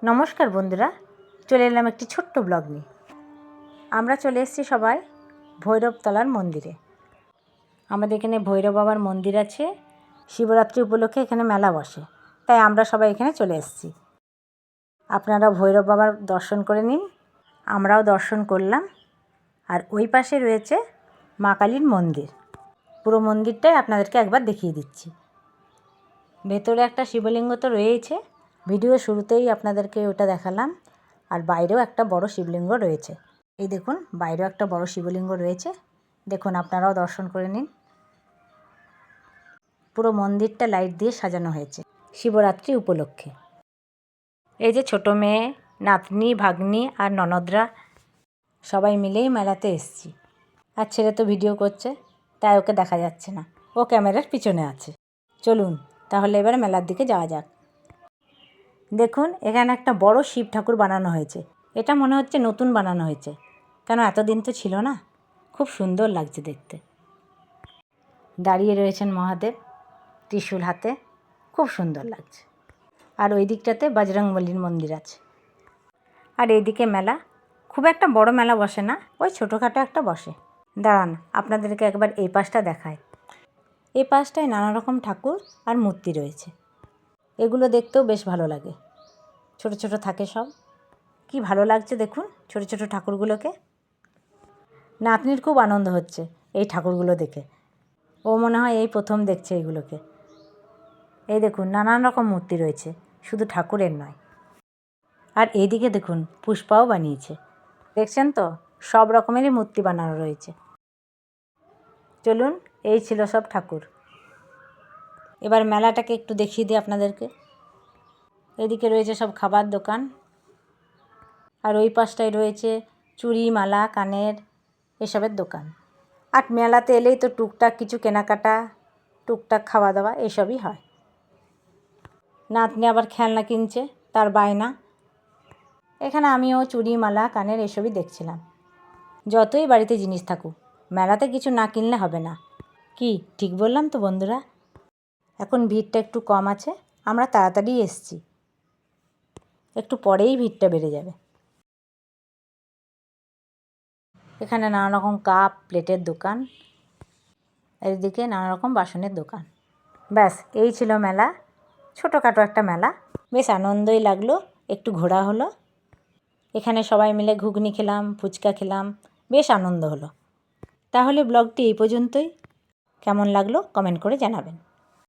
নমস্কার বন্ধুরা, চলে এলাম একটি ছোট্ট ব্লগ নিয়ে। আমরা চলে এসেছি সবাই ভৈরবতলার মন্দিরে। আমাদের এখানে ভৈরব বাবার মন্দির আছে। শিবরাত্রি উপলক্ষে এখানে মেলা বসে, তাই আমরা সবাই এখানে চলে এসেছি। আপনারা ভৈরব বাবার দর্শন করে নিন, আমরাও দর্শন করলাম। আর ওই পাশে রয়েছে মা কালীর মন্দির। পুরো মন্দিরটাই আপনাদেরকে একবার দেখিয়ে দিচ্ছি। ভেতরে একটা শিবলিঙ্গ তো রয়েছে, ভিডিও শুরুতেই আপনাদেরকে ওটা দেখালাম। আর বাইরেও একটা বড় শিবলিঙ্গ রয়েছে। এই দেখুন, বাইরেও একটা বড় শিবলিঙ্গ রয়েছে। দেখুন, আপনারাও দর্শন করে নিন। পুরো মন্দিরটা লাইট দিয়ে সাজানো হয়েছে শিবরাত্রি উপলক্ষে। এই যে ছোট মেয়ে, নাতনি, ভাগ্নি আর ননদরা সবাই মিলেই মেলাতে এসেছি। আর ছেলে তো ভিডিও করছে, তাই ওকে দেখা যাচ্ছে না, ও ক্যামেরার পিছনে আছে। চলুন তাহলে এবার মেলার দিকে যাওয়া যাক। দেখুন, এখানে একটা বড় শিব ঠাকুর বানানো হয়েছে। এটা মনে হচ্ছে নতুন বানানো হয়েছে, কেন এতদিন তো ছিল না। খুব সুন্দর লাগছে দেখতে। দাঁড়িয়ে রয়েছেন মহাদেব ত্রিশূল হাতে, খুব সুন্দর লাগছে। আর ওই দিকটাতে বজরংবলীর মন্দির আছে। আর এইদিকে মেলা, খুব একটা বড় মেলা বসে না, ওই ছোটোখাটো একটা বসে। দাঁড়ান, আপনাদেরকে একবার এই পাশটা দেখায়। এই পাশটায় নানা রকম ঠাকুর আর মূর্তি রয়েছে। এগুলো দেখতেও বেশ ভালো লাগে। ছোট ছোট থাকে সব, কি ভালো লাগছে দেখুন ছোট ছোট ঠাকুরগুলোকে। নাতনির খুব আনন্দ হচ্ছে এই ঠাকুরগুলো দেখে। ও মনে হয় এই প্রথম দেখছে এইগুলোকে। এই দেখুন, নানান রকম মূর্তি রয়েছে, শুধু ঠাকুরের নয়। আর এইদিকে দেখুন, পুষ্পাও বানিয়েছে। দেখছেন তো, সব রকমেরই মূর্তি বানানো রয়েছে। চলুন, এই ছিল সব ঠাকুর। এবার মেলাটাকে একটু দেখিয়ে দিই আপনাদেরকে। এদিকে রয়েছে সব খাবার দোকান, আর ওই পাশটায় রয়েছে চুড়ি, মালা, কানের এসবের দোকান। আর মেলাতে এলেই তো টুকটাক কিছু কেনাকাটা, টুকটাক খাওয়া দাওয়া এসবই হয়। নাতনি আবার খেলনা কিনছে, তার বায়না। এখানে আমিও চুড়ি, মালা, কানের এসবই দেখছিলাম। যতই বাড়িতে জিনিস থাকুক, মেলাতে কিছু না কিনলে হবে না। কি ঠিক বললাম তো বন্ধুরা? এখন ভিড়টা একটু কম আছে, আমরা তাড়াতাড়ি এসেছি, একটু পরেই ভিড়টা বেড়ে যাবে। এখানে নানা রকম কাপ প্লেটের দোকান, এদিকে নানা রকম বাসনের দোকান। ব্যাস, এই ছিল মেলা। ছোটোখাটো একটা মেলা, বেশ আনন্দই লাগলো। একটু ঘোরা হলো, এখানে সবাই মিলে ঘুগনি খেলাম, ফুচকা খেলাম, বেশ আনন্দ হলো। তাহলে ব্লগটি এই পর্যন্তই। কেমন লাগলো কমেন্ট করে জানাবেন।